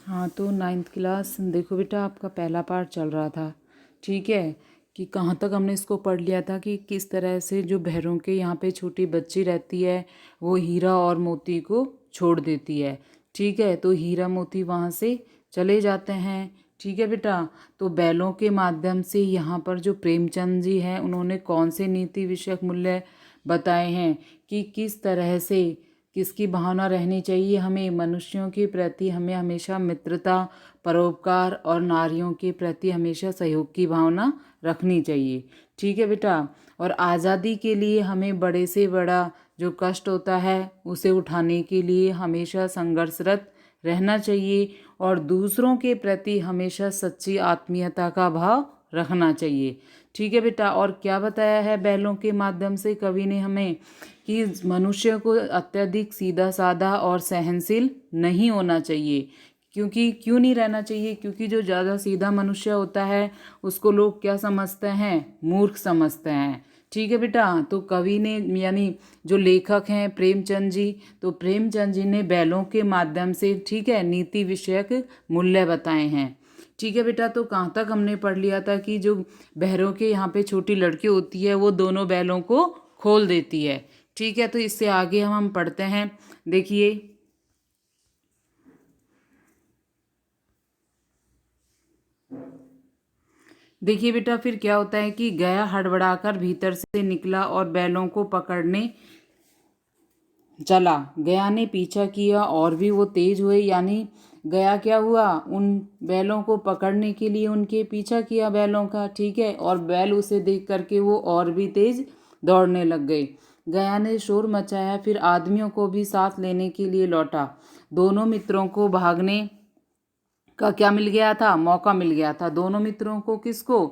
हाँ, तो 9th class देखो बेटा, आपका पहला पार्ट चल रहा था। ठीक है, कि कहाँ तक हमने इसको पढ़ लिया था कि किस तरह से जो भैरों के यहाँ पे छोटी बच्ची रहती है वो हीरा और मोती को छोड़ देती है। ठीक है, तो हीरा मोती वहाँ से चले जाते हैं। ठीक है बेटा, तो बैलों के माध्यम से यहाँ पर जो प्रेमचंद जी हैं उन्होंने कौन से नीति विषयक मूल्य बताए हैं कि किस तरह से किसकी भावना रहनी चाहिए। हमें मनुष्यों के प्रति हमें हमेशा मित्रता, परोपकार और नारियों के प्रति हमेशा सहयोग की भावना रखनी चाहिए। ठीक है बेटा, और आज़ादी के लिए हमें बड़े से बड़ा जो कष्ट होता है उसे उठाने के लिए हमेशा संघर्षरत रहना चाहिए और दूसरों के प्रति हमेशा सच्ची आत्मीयता का भाव रखना चाहिए। ठीक है बेटा, और क्या बताया है बैलों के माध्यम से कवि ने हमें कि मनुष्य को अत्यधिक सीधा साधा और सहनशील नहीं होना चाहिए। क्योंकि क्यों नहीं रहना चाहिए? क्योंकि जो ज़्यादा सीधा मनुष्य होता है उसको लोग क्या समझते हैं? मूर्ख समझते हैं। ठीक है बेटा, तो कवि ने यानी जो लेखक हैं प्रेमचंद जी, तो प्रेमचंद जी ने बैलों के माध्यम से ठीक है नीति विषयक मूल्य बताए हैं। ठीक है बेटा, तो कहाँ तक हमने पढ़ लिया था कि जो बहरों के यहाँ पे छोटी लड़की होती है वो दोनों बैलों को खोल देती है। ठीक है, तो इससे आगे हम पढ़ते हैं। देखिए, देखिए बेटा, फिर क्या होता है कि गया हड़बड़ाकर भीतर से निकला और बैलों को पकड़ने चला। गया ने पीछा किया और भी वो तेज हुए, यानी गया क्या हुआ, उन बैलों को पकड़ने के लिए उनके पीछा किया बैलों का। ठीक है, और बैल उसे देख करके वो और भी तेज दौड़ने लग गए। गया ने शोर मचाया, फिर आदमियों को भी साथ लेने के लिए लौटा। दोनों मित्रों को भागने का क्या मिल गया था? मौका मिल गया था। दोनों मित्रों को, किसको?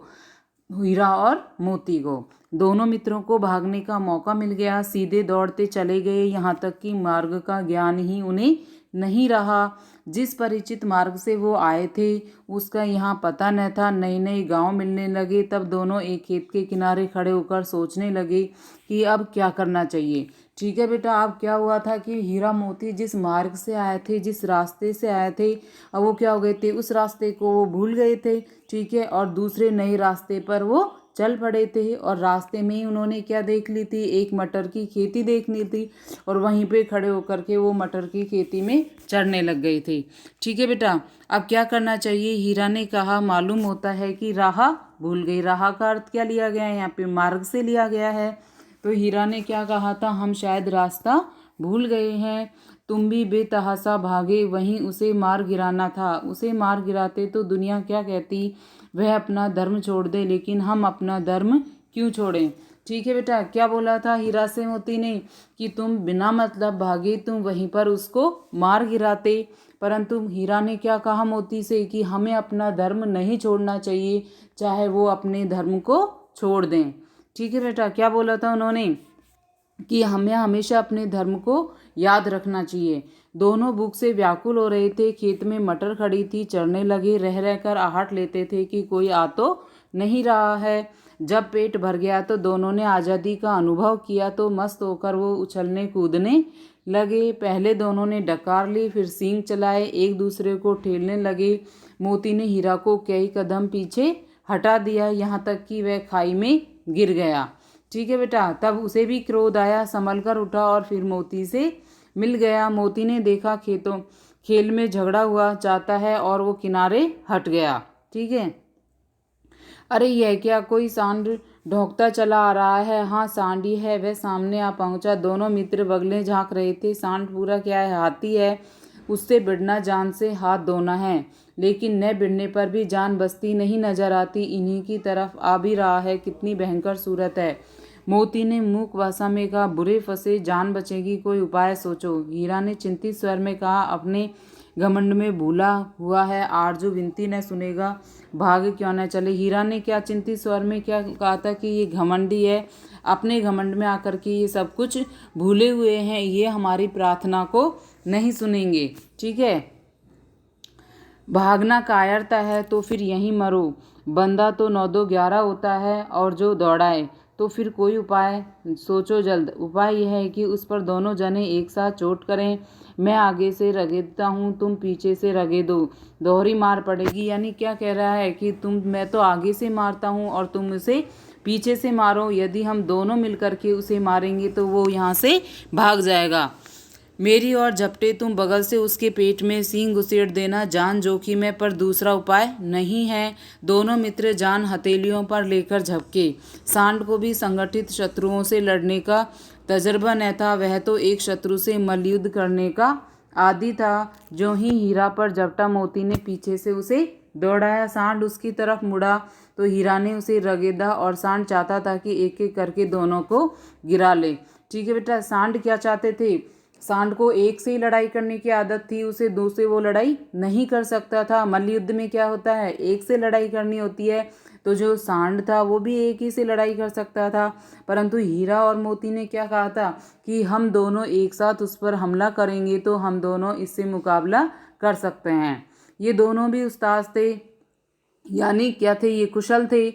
हीरा और मोती को। दोनों मित्रों को भागने का मौका मिल गया। सीधे दौड़ते चले गए, यहाँ तक कि मार्ग का ज्ञान ही उन्हें नहीं रहा। जिस परिचित मार्ग से वो आए थे उसका यहाँ पता न था। नए नए गांव मिलने लगे। तब दोनों एक खेत के किनारे खड़े होकर सोचने लगे कि अब क्या करना चाहिए। ठीक है बेटा, अब क्या हुआ था कि हीरा मोती जिस मार्ग से आए थे, जिस रास्ते से आए थे, अब वो क्या हो गए थे, उस रास्ते को वो भूल गए थे। ठीक है, और दूसरे नए रास्ते पर वो चल पड़े थे और रास्ते में ही उन्होंने क्या देख ली थी? एक मटर की खेती देख ली थी और वहीं पे खड़े होकर के वो मटर की खेती में चढ़ने लग गए थे। ठीक है बेटा, अब क्या करना चाहिए? हीरा ने कहा, मालूम होता है कि राह भूल गई। राह का अर्थ क्या लिया गया है यहाँ पे? मार्ग से लिया गया है। तो हीरा ने क्या कहा था? हम शायद रास्ता भूल गए हैं। तुम भी बेतहासा भागे, वहीं उसे मार गिराना था। उसे मार गिराते तो दुनिया क्या कहती? वह अपना धर्म छोड़ दे, लेकिन हम अपना धर्म क्यों छोड़ें? ठीक है बेटा, क्या बोला था हीरा से मोती ने कि तुम बिना मतलब भागे, तुम वहीं पर उसको मार गिराते। परंतु हीरा ने क्या कहा मोती से कि हमें अपना धर्म नहीं छोड़ना चाहिए, चाहे वो अपने धर्म को छोड़ दें। ठीक है बेटा, क्या बोला था उन्होंने कि हमें हमेशा अपने धर्म को याद रखना चाहिए। दोनों भूख से व्याकुल हो रहे थे। खेत में मटर खड़ी थी, चढ़ने लगे। रह रहकर आहट लेते थे कि कोई आ तो नहीं रहा है। जब पेट भर गया तो दोनों ने आज़ादी का अनुभव किया, तो मस्त होकर वो उछलने कूदने लगे। पहले दोनों ने डकार ली, फिर सींग चलाए, एक दूसरे को ठेलने लगे। मोती ने हीरा को कई कदम पीछे हटा दिया, यहाँ तक कि वह खाई में गिर गया। ठीक है बेटा, तब उसे भी क्रोध आया, संभल कर उठा और फिर मोती से मिल गया। मोती ने देखा खेल में झगड़ा हुआ चाहता है और वो किनारे हट गया। ठीक है, अरे यह क्या, कोई सांड ढोंकता चला आ रहा है। हाँ, सांड ही है। वह सामने आ पहुंचा। दोनों मित्र बगलें झांक रहे थे। सांड पूरा क्या है? हाथी है। उससे भिड़ना जान से हाथ धोना है, लेकिन न भिड़ने पर भी जान बचती नहीं नजर आती। इन्हीं की तरफ आ भी रहा है। कितनी भयंकर सूरत है। मोती ने मूक भाषा में कहा, बुरे फंसे, जान बचेगी, कोई उपाय सोचो। हीरा ने चिंतित स्वर में कहा, अपने घमंड में भूला हुआ है, आरजू विनती न सुनेगा, भाग क्यों न चले। हीरा ने क्या चिंतित स्वर में क्या कहा था कि ये घमंडी है, अपने घमंड में आकर के ये सब कुछ भूले हुए हैं, ये हमारी प्रार्थना को नहीं सुनेंगे। ठीक है, भागना कायरता है तो फिर यहीं मरो। बंदा तो 9 2 11 होता है और जो दौड़ाए तो फिर कोई उपाय सोचो जल्द। उपाय यह है कि उस पर दोनों जने एक साथ चोट करें। मैं आगे से रगेदता हूँ, तुम पीछे से रगेदो, दोहरी मार पड़ेगी। यानी क्या कह रहा है कि मैं तो आगे से मारता हूँ और तुम उसे पीछे से मारो। यदि हम दोनों मिलकर के उसे मारेंगे तो वो यहाँ से भाग जाएगा। मेरी ओर झपटे तुम बगल से उसके पेट में सींग घुसेड़ देना, जान जोखिम है पर दूसरा उपाय नहीं है। दोनों मित्र जान हथेलियों पर लेकर झपके। सांड को भी संगठित शत्रुओं से लड़ने का तजर्बा न था, वह तो एक शत्रु से मल्लयुद्ध करने का आदी था। जो ही हीरा पर झपटा, मोती ने पीछे से उसे दौड़ाया। सांड उसकी तरफ मुड़ा तो हीरा ने उसे रगेदा और सांड चाहता था कि एक एक करके दोनों को गिरा ले। ठीक है बेटा, सांड क्या चाहते थे? सांड को एक से ही लड़ाई करने की आदत थी, उसे दो से वो लड़ाई नहीं कर सकता था। मल्लयुद्ध में क्या होता है, एक से लड़ाई करनी होती है। तो जो सांड था वो भी एक ही से लड़ाई कर सकता था। परंतु हीरा और मोती ने क्या कहा था कि हम दोनों एक साथ उस पर हमला करेंगे तो हम दोनों इससे मुकाबला कर सकते हैं। ये दोनों भी उस्ताद थे, यानी क्या थे, ये कुशल थे।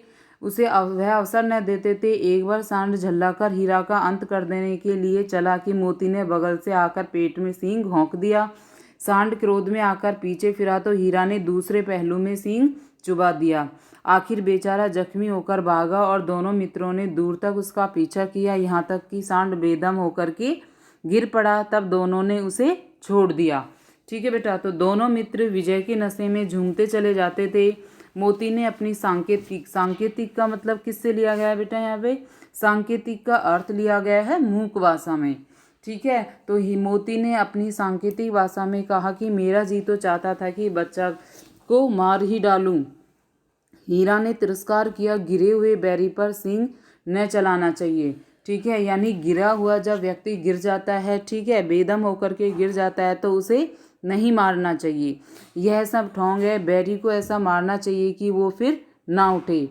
उसे वह अवसर न देते थे। एक बार सांड झल्लाकर हीरा का अंत कर देने के लिए चला कि मोती ने बगल से आकर पेट में सींग घोंक दिया। सांड क्रोध में आकर पीछे फिरा तो हीरा ने दूसरे पहलू में सींग चुबा दिया। आखिर बेचारा जख्मी होकर भागा और दोनों मित्रों ने दूर तक उसका पीछा किया, यहाँ तक कि सांड बेदम होकर के गिर पड़ा। तब दोनों ने उसे छोड़ दिया। ठीक है बेटा, तो दोनों मित्र विजय के नशे में झूमते चले जाते थे। मोती ने अपनी सांकेतिक का मतलब किससे लिया गया है बेटा? यहाँ पे सांकेतिक का अर्थ लिया गया है मूक भाषा में। ठीक है, तो मोती ने अपनी सांकेतिक भाषा में कहा कि मेरा जी तो चाहता था कि बच्चा को मार ही डालूं। हीरा ने तिरस्कार किया, गिरे हुए बैरी पर सींग न चलाना चाहिए। ठीक है, यानी गिरा हुआ जब व्यक्ति गिर जाता है, ठीक है, बेदम होकर के गिर जाता है, तो उसे नहीं मारना चाहिए। यह सब ढोंग है। बैरी को ऐसा मारना चाहिए कि वो फिर ना उठे।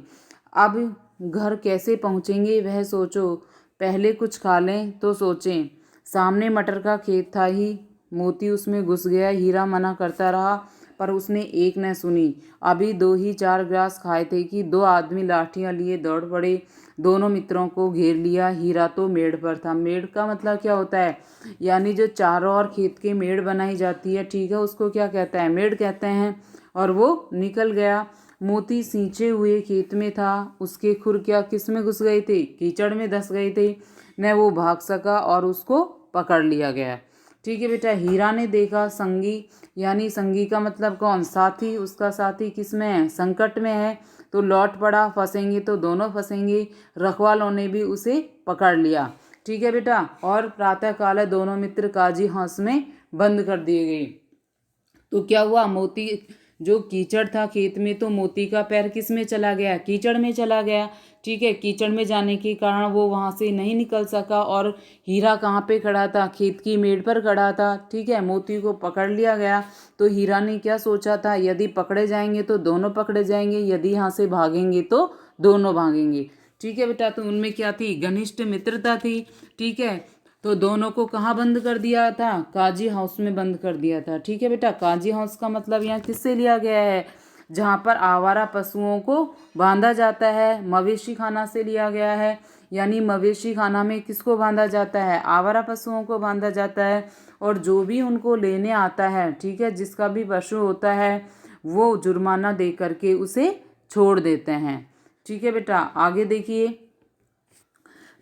अब घर कैसे पहुँचेंगे वह सोचो, पहले कुछ खा लें तो सोचें। सामने मटर का खेत था ही, मोती उसमें घुस गया। हीरा मना करता रहा पर उसने एक न सुनी। अभी 2 ही 4 ग्रास खाए थे कि 2 आदमी लाठियां लिए दौड़ पड़े। दोनों मित्रों को घेर लिया। हीरा तो मेड़ पर था। मेड़ का मतलब क्या होता है, यानी जो चारों ओर खेत के मेड़ बनाई जाती है, ठीक है, उसको क्या कहते हैं, मेड़ कहते हैं। और वो निकल गया। मोती सींचे हुए खेत में था। उसके खुर क्या किस में घुस गए थे, कीचड़ में धंस गए थे। न वो भाग सका और उसको पकड़ लिया गया। ठीक है बेटा, हीरा ने देखा संगी, यानी संगी का मतलब कौन, साथी। उसका साथी किस में है, संकट में है, तो लौट पड़ा। फंसेंगे तो दोनों फंसेंगे। रखवालों ने भी उसे पकड़ लिया। ठीक है बेटा, और प्रातःकाल दोनों मित्र काजी हाउस में बंद कर दिए गए। तो क्या हुआ, मोती जो कीचड़ था खेत में, तो मोती का पैर किस में चला गया, कीचड़ में चला गया। ठीक है, कीचड़ में जाने के कारण वो वहाँ से नहीं निकल सका। और हीरा कहाँ पे खड़ा था, खेत की मेड़ पर खड़ा था। ठीक है, मोती को पकड़ लिया गया। तो हीरा ने क्या सोचा था, यदि पकड़े जाएंगे तो दोनों पकड़े जाएंगे, यदि यहाँ से भागेंगे तो दोनों भागेंगे। ठीक है बेटा, तो उनमें क्या थी, घनिष्ठ मित्रता थी। ठीक है, तो दोनों को कहाँ बंद कर दिया था, काजी हाउस में बंद कर दिया था। ठीक है बेटा, काजी हाउस का मतलब यहाँ किससे लिया गया है, जहाँ पर आवारा पशुओं को बांधा जाता है। मवेशी खाना से लिया गया है, यानी मवेशी खाना में किसको बांधा जाता है, आवारा पशुओं को बांधा जाता है। और जो भी उनको लेने आता है, ठीक है, जिसका भी पशु होता है, वो जुर्माना दे करके उसे छोड़ देते हैं। ठीक है बेटा, आगे देखिए।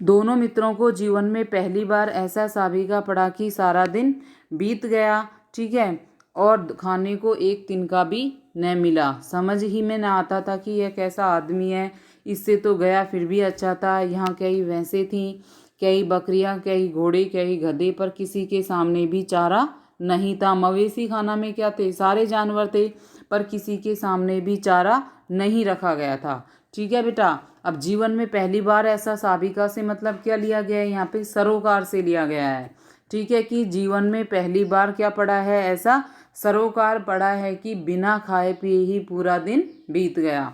दोनों मित्रों को जीवन में पहली बार ऐसा साबिका पड़ा कि सारा दिन बीत गया। ठीक है, और खाने को एक तिनका भी न मिला। समझ ही में न आता था कि यह कैसा आदमी है। इससे तो गया फिर भी अच्छा था। यहाँ कई भैंसें थीं, कई बकरियाँ, कई घोड़े, कई गधे, पर किसी के सामने भी चारा नहीं था। मवेशी खाना में क्या थे, सारे जानवर थे, पर किसी के सामने भी चारा नहीं रखा गया था। ठीक है बेटा, अब जीवन में पहली बार ऐसा साबिका से मतलब क्या लिया गया है, यहाँ पे सरोकार से लिया गया है। ठीक है, कि जीवन में पहली बार क्या पड़ा है, ऐसा सरोकार पड़ा है कि बिना खाए पिए ही पूरा दिन बीत गया।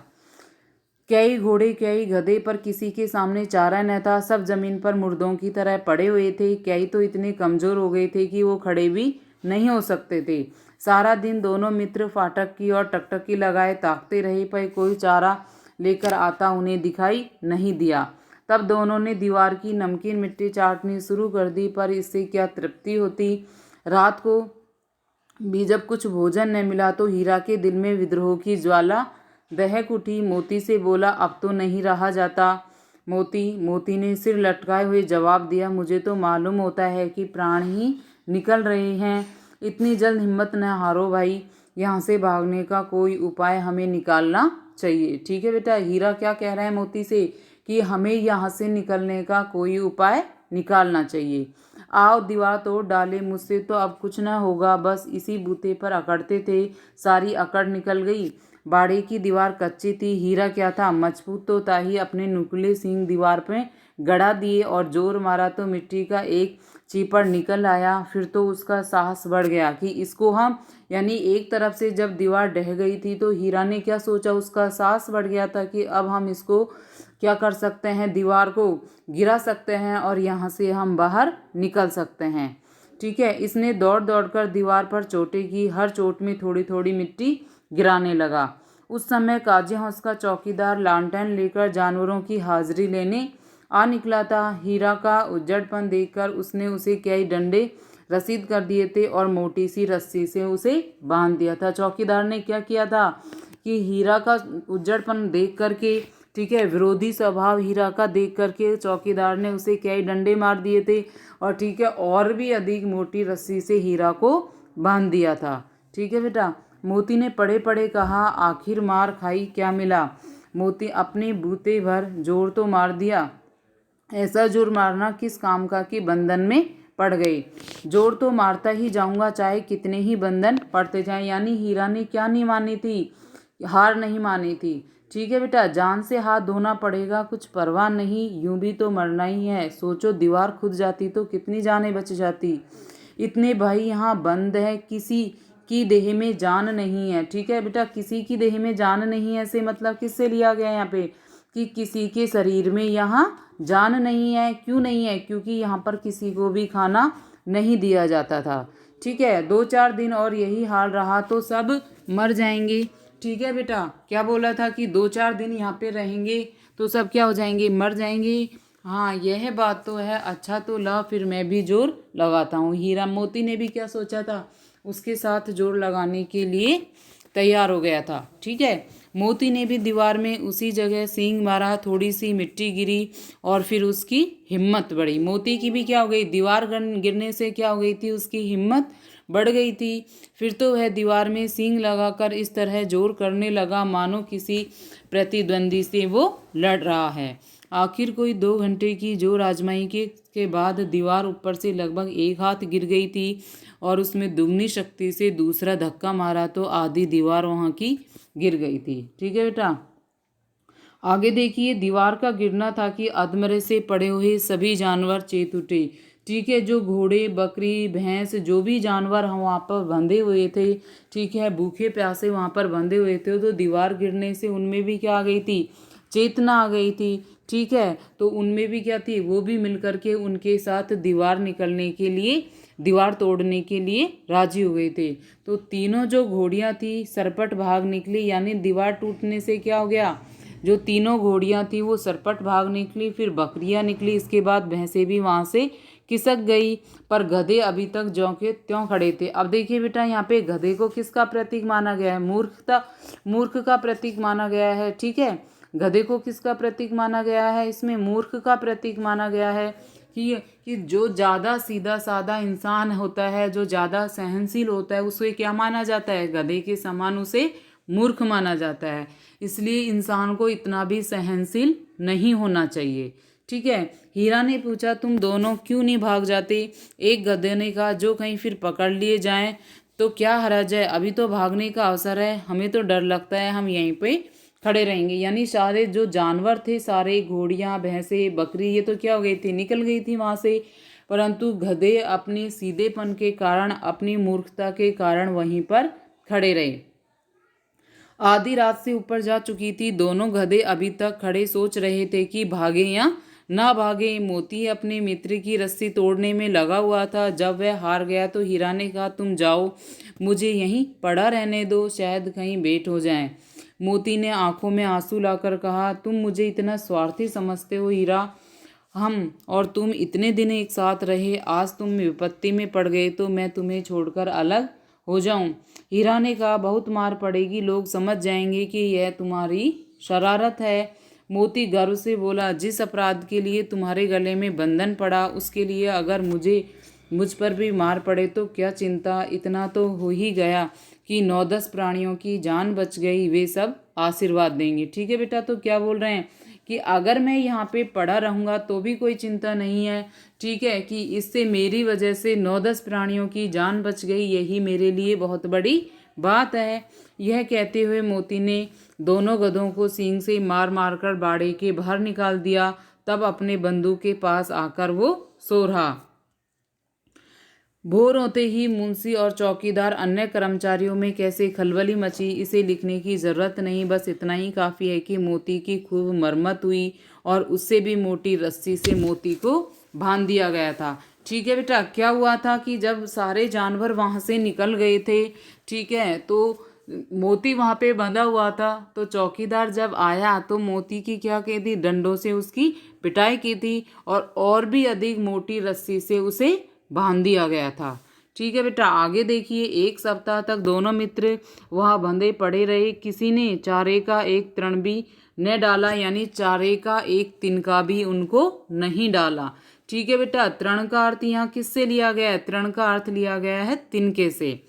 कई घोड़े, कई गधे, पर किसी के सामने चारा न था। सब जमीन पर मुर्दों की तरह पड़े हुए थे। कई तो इतने कमजोर हो गए थे कि वो खड़े भी नहीं हो सकते थे। सारा दिन दोनों मित्र फाटक की और टकटकी लगाए ताकते रहे, पर कोई चारा लेकर आता उन्हें दिखाई नहीं दिया। तब दोनों ने दीवार की नमकीन मिट्टी चाटनी शुरू कर दी, पर इससे क्या तृप्ति होती। रात को भी जब कुछ भोजन न मिला तो हीरा के दिल में विद्रोह की ज्वाला दहक उठी। मोती से बोला, अब तो नहीं रहा जाता। मोती ने सिर लटकाए हुए जवाब दिया, मुझे तो मालूम होता है कि प्राण ही निकल रहे हैं। इतनी जल्द हिम्मत न हारो भाई, यहाँ से भागने का कोई उपाय हमें निकालना चाहिए। ठीक है बेटा, हीरा क्या कह रहा है मोती से कि हमें यहाँ से निकलने का कोई उपाय निकालना चाहिए। आओ दीवार तोड़ डाले, मुझसे तो अब कुछ न होगा। बस इसी बूते पर अकड़ते थे, सारी अकड़ निकल गई। बाड़े की दीवार कच्ची थी, हीरा क्या था, मजबूत तो था ही। अपने नुकीले सींग दीवार पे गड़ा दिए और जोर मारा तो मिट्टी का एक चीपड़ निकल आया। फिर तो उसका साहस बढ़ गया कि इसको हम, यानी एक तरफ से जब दीवार ढह गई थी तो हीरा ने क्या सोचा, उसका साहस बढ़ गया था कि अब हम इसको क्या कर सकते हैं, दीवार को गिरा सकते हैं और यहाँ से हम बाहर निकल सकते हैं। ठीक है, इसने दौड़ दौड़ कर दीवार पर चोटें की, हर चोट में थोड़ी थोड़ी मिट्टी गिराने लगा। उस समय काजी हाउस का चौकीदार लालटेन लेकर जानवरों की हाजिरी लेने आ निकला था। हीरा का उज्जड़पन देखकर उसने उसे कई डंडे रसीद कर दिए थे और मोटी सी रस्सी से उसे बांध दिया था। चौकीदार ने क्या किया था कि हीरा का उज्जड़पन देख करके, ठीक है, विरोधी स्वभाव हीरा का देख करके चौकीदार ने उसे कई डंडे मार दिए थे और ठीक है, और भी अधिक मोटी रस्सी से हीरा को बांध दिया था। ठीक है बेटा, मोती ने पड़े पड़े कहा, आखिर मार खाई, क्या मिला। मोती अपने बूते भर जोर तो मार दिया, ऐसा जोर मारना किस काम का कि बंधन में पड़ गई। जोर तो मारता ही जाऊंगा, चाहे कितने ही बंधन पड़ते जाएं। यानी हीरा ने क्या नहीं मानी थी, हार नहीं मानी थी। ठीक है बेटा, जान से हाथ धोना पड़ेगा, कुछ परवाह नहीं, यूं भी तो मरना ही है। सोचो, दीवार खुद जाती तो कितनी जानें बच जाती। इतने भाई यहाँ बंद है, किसी की देह में जान नहीं है। ठीक है बेटा, किसी की देह में जान नहीं है से मतलब किससे लिया गया यहाँ पे कि किसी के शरीर में यहाँ जान नहीं है। क्यों नहीं है, क्योंकि यहाँ पर किसी को भी खाना नहीं दिया जाता था। ठीक है, 2-4 दिन और यही हाल रहा तो सब मर जाएंगे। ठीक है बेटा, क्या बोला था कि 2-4 दिन यहाँ पे रहेंगे तो सब क्या हो जाएंगे, मर जाएंगे। हाँ, यह बात तो है। अच्छा तो ला, फिर मैं भी जोर लगाता हूँ। हीरा मोती ने भी क्या सोचा था, उसके साथ जोर लगाने के लिए तैयार हो गया था। ठीक है, मोती ने भी दीवार में उसी जगह सींग मारा, थोड़ी सी मिट्टी गिरी और फिर उसकी हिम्मत बढ़ी। मोती की भी क्या हो गई, दीवार गिरने से क्या हो गई थी, उसकी हिम्मत बढ़ गई थी। फिर तो वह दीवार में सींग लगाकर इस तरह जोर करने लगा मानो किसी प्रतिद्वंदी से वो लड़ रहा है। आखिर कोई 2 घंटे की जोर आजमाई के बाद दीवार ऊपर से लगभग 1 हाथ गिर गई थी और उसमें दुगनी शक्ति से दूसरा धक्का मारा तो आधी दीवार वहाँ की गिर गई थी। ठीक है बेटा, आगे देखिए, दीवार का गिरना था कि अधमरे से पड़े हुए सभी जानवर चेत उठे। ठीक है, जो घोड़े, बकरी, भैंस, जो भी जानवर वहाँ पर बंधे हुए थे, ठीक है, भूखे प्यासे वहाँ पर बंधे हुए थे, तो दीवार गिरने से उनमें भी क्या आ गई थी, चेतना आ गई थी। ठीक है, तो उनमें भी क्या थी, वो भी मिल करके उनके साथ दीवार निकलने के लिए, दीवार तोड़ने के लिए राजी हो गए थे। तो तीनों जो घोड़ियाँ थी सरपट भाग निकली, यानी दीवार टूटने से क्या हो गया, जो तीनों घोड़ियाँ थी वो सरपट भाग निकली। फिर बकरियाँ निकली, इसके बाद भैंसें भी वहाँ से खिसक गई, पर गधे अभी तक ज्यों के त्यों खड़े थे। अब देखिए बेटा, यहाँ पे गधे को किसका प्रतीक माना गया है, मूर्ख का प्रतीक माना गया है। ठीक है, गधे को किसका प्रतीक माना गया है, इसमें मूर्ख का प्रतीक माना गया है कि जो ज़्यादा सीधा साधा इंसान होता है, जो ज़्यादा सहनशील होता है, उसे क्या माना जाता है, गधे के समान उसे मूर्ख माना जाता है। इसलिए इंसान को इतना भी सहनशील नहीं होना चाहिए। ठीक है, हीरा ने पूछा, तुम दोनों क्यों नहीं भाग जाते। एक गधे ने कहा, जो कहीं फिर पकड़ लिए जाएं तो क्या हर्ज है, अभी तो भागने का अवसर है, हमें तो डर लगता है, हम यहीं पे खड़े रहेंगे। यानी सारे जो जानवर थे, सारे घोड़ियाँ, भैंसे, बकरी, ये तो क्या हो गई थी, निकल गई थी वहाँ से, परंतु गधे अपने सीधेपन के कारण, अपनी मूर्खता के कारण वहीं पर खड़े रहे। आधी रात से ऊपर जा चुकी थी, दोनों गधे अभी तक खड़े सोच रहे थे कि भागे या ना भागे। मोती अपने मित्र की रस्सी तोड़ने में लगा हुआ था। जब वह हार गया तो हीरा ने कहा, तुम जाओ, मुझे यहीं पड़ा रहने दो, शायद कहीं बेट हो जाए। मोती ने आंखों में आंसू लाकर कहा, तुम मुझे इतना स्वार्थी समझते हो हीरा? हम और तुम इतने दिन एक साथ रहे, आज तुम विपत्ति में पड़ गए तो मैं तुम्हें छोड़कर अलग हो जाऊं? हीरा ने कहा, बहुत मार पड़ेगी, लोग समझ जाएंगे कि यह तुम्हारी शरारत है। मोती गर्व से बोला, जिस अपराध के लिए तुम्हारे गले में बंधन पड़ा उसके लिए अगर मुझ पर भी मार पड़े तो क्या चिंता, इतना तो हो ही गया कि 9-10 प्राणियों की जान बच गई, वे सब आशीर्वाद देंगे। ठीक है बेटा, तो क्या बोल रहे हैं कि अगर मैं यहाँ पे पड़ा रहूँगा तो भी कोई चिंता नहीं है, ठीक है, कि इससे मेरी वजह से 9-10 प्राणियों की जान बच गई, यही मेरे लिए बहुत बड़ी बात है। यह कहते हुए मोती ने दोनों गधों को सींग से मार मार कर बाड़े के बाहर निकाल दिया। तब अपने बंधु के पास आकर वो सो रहा। भोर होते ही मुंशी और चौकीदार अन्य कर्मचारियों में कैसे खलबली मची, इसे लिखने की जरूरत नहीं, बस इतना ही काफ़ी है कि मोती की खूब मरम्मत हुई और उससे भी मोटी रस्सी से मोती को बांध दिया गया था। ठीक है बेटा, क्या हुआ था कि जब सारे जानवर वहाँ से निकल गए थे, ठीक है, तो मोती वहाँ पे बंधा हुआ था, तो चौकीदार जब आया तो मोती की क्या की थी, डंडों से उसकी पिटाई की थी और भी अधिक मोटी रस्सी से उसे बांध दिया गया था। ठीक है बेटा, आगे देखिए। 1 सप्ताह तक दोनों मित्र वहाँ बंधे पड़े रहे। किसी ने चारे का एक तृण भी न डाला, यानी चारे का एक तिनका भी उनको नहीं डाला। ठीक है बेटा, तृण का अर्थ यहाँ किससे लिया गया है? तृण का अर्थ लिया गया है तिनके से।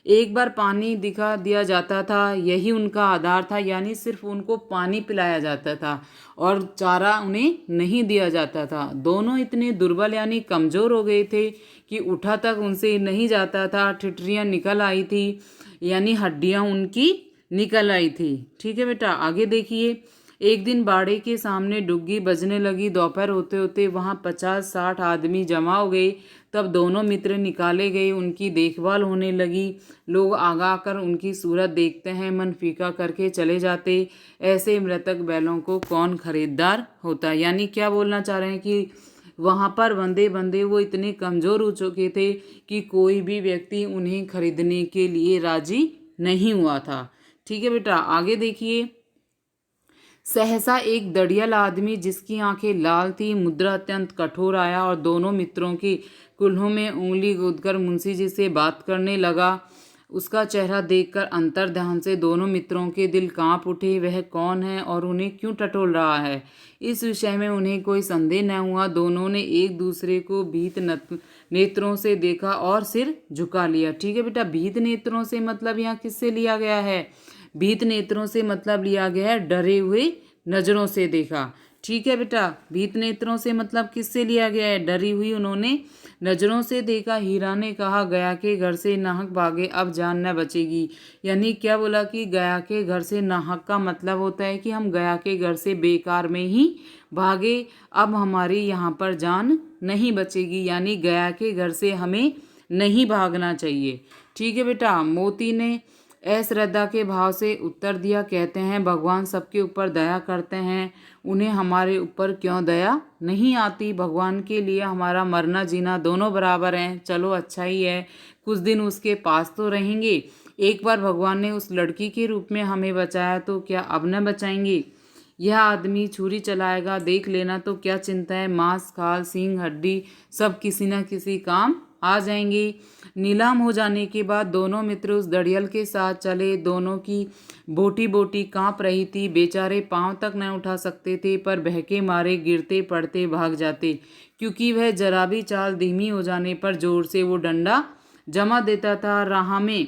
एक बार पानी दिखा दिया जाता था, यही उनका आधार था, यानी सिर्फ उनको पानी पिलाया जाता था और चारा उन्हें नहीं दिया जाता था। दोनों इतने दुर्बल यानी कमज़ोर हो गए थे कि उठा तक उनसे नहीं जाता था। ठिठरियाँ निकल आई थी, यानी हड्डियाँ उनकी निकल आई थी। ठीक है बेटा, आगे देखिए। एक दिन बाड़े के सामने डुग्गी बजने लगी। दोपहर होते होते वहाँ 50-60 आदमी जमा हो गए। तब दोनों मित्र निकाले गए, उनकी देखभाल होने लगी। लोग आगा कर उनकी सूरत देखते हैं, मन फीका करके चले जाते। ऐसे मृतक बैलों को कौन खरीदार होता? यानी क्या बोलना चाह रहे हैं कि वहाँ पर बंदे बंदे वो इतने कमज़ोर हो चुके थे कि कोई भी व्यक्ति उन्हें खरीदने के लिए राजी नहीं हुआ था। ठीक है बेटा, आगे देखिए। सहसा एक दड़ियल आदमी जिसकी आंखें लाल थी, मुद्रा अत्यंत कठोर आया और दोनों मित्रों की कुल्हों में उंगली गूंथकर मुंशी जी से बात करने लगा। उसका चेहरा देखकर अंतर ध्यान से दोनों मित्रों के दिल कांप उठे। वह कौन है और उन्हें क्यों टटोल रहा है, इस विषय में उन्हें कोई संदेह न हुआ। दोनों ने एक दूसरे को भीत नेत्रों से देखा और सिर झुका लिया। ठीक है बेटा, भीत नेत्रों से मतलब यहाँ किससे लिया गया है? भीत नेत्रों से मतलब लिया गया है डरे हुए नजरों से देखा। ठीक है बेटा, भीत नेत्रों से मतलब किससे लिया गया है? डरी हुई उन्होंने नजरों से देखा। हीरा ने कहा, गया के घर से नाहक भागे, अब जान न बचेगी। यानी क्या बोला कि गया के घर से नाहक का मतलब होता है कि हम गया के घर से बेकार में ही भागे, अब हमारी यहाँ पर जान नहीं बचेगी, यानी गया के घर से हमें नहीं भागना चाहिए। ठीक है बेटा, मोती ने अश्रद्धा के भाव से उत्तर दिया। कहते हैं भगवान सबके ऊपर दया करते हैं, उन्हें हमारे ऊपर क्यों दया नहीं आती? भगवान के लिए हमारा मरना जीना दोनों बराबर हैं। चलो अच्छा ही है, कुछ दिन उसके पास तो रहेंगे। एक बार भगवान ने उस लड़की के रूप में हमें बचाया तो क्या अब न बचाएंगे? यह आदमी छुरी चलाएगा, देख लेना, तो क्या चिंता है? मांस खाल सींग हड्डी सब किसी न किसी काम आ जाएंगी। नीलाम हो जाने के बाद दोनों मित्र उस दड़ियल के साथ चले। दोनों की बोटी बोटी कांप रही थी, बेचारे पांव तक न उठा सकते थे, पर बहके मारे गिरते पड़ते भाग जाते, क्योंकि वह जरा भी चाल धीमी हो जाने पर जोर से वो डंडा जमा देता था। राह में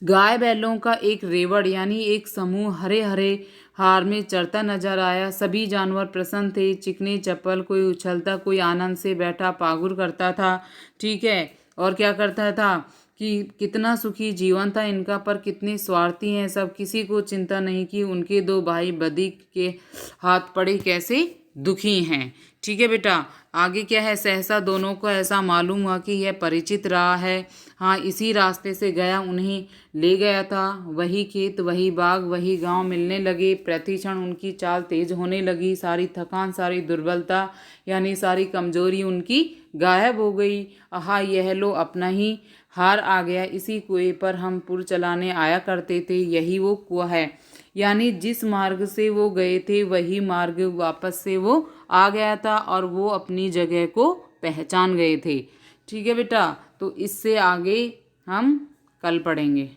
गाय बैलों का एक रेवड़ यानी एक समूह हरे हरे हार में चरता नजर आया। सभी जानवर प्रसन्न थे, चिकने चप्पल, कोई उछलता, कोई आनंद से बैठा पागुर करता था। ठीक है, और क्या करता था कि कितना सुखी जीवन था इनका, पर कितने स्वार्थी हैं सब। किसी को चिंता नहीं कि उनके 2 भाई बदी के हाथ पड़े कैसे दुखी हैं। ठीक है बेटा, आगे क्या है? सहसा दोनों को ऐसा मालूम हुआ कि यह परिचित रहा है। हाँ, इसी रास्ते से गया उन्हें ले गया था। वही खेत, वही बाग, वही गांव मिलने लगे। प्रतिक्षण उनकी चाल तेज होने लगी। सारी थकान, सारी दुर्बलता यानी सारी कमजोरी उनकी गायब हो गई। आहा, यह लो अपना ही हार आ गया। इसी कुएं पर हम पुर चलाने आया करते थे, यही वो कुआं है। यानी जिस मार्ग से वो गए थे वही मार्ग वापस से वो आ गया था और वो अपनी जगह को पहचान गए थे। ठीक है बेटा, तो इससे आगे हम कल पढ़ेंगे।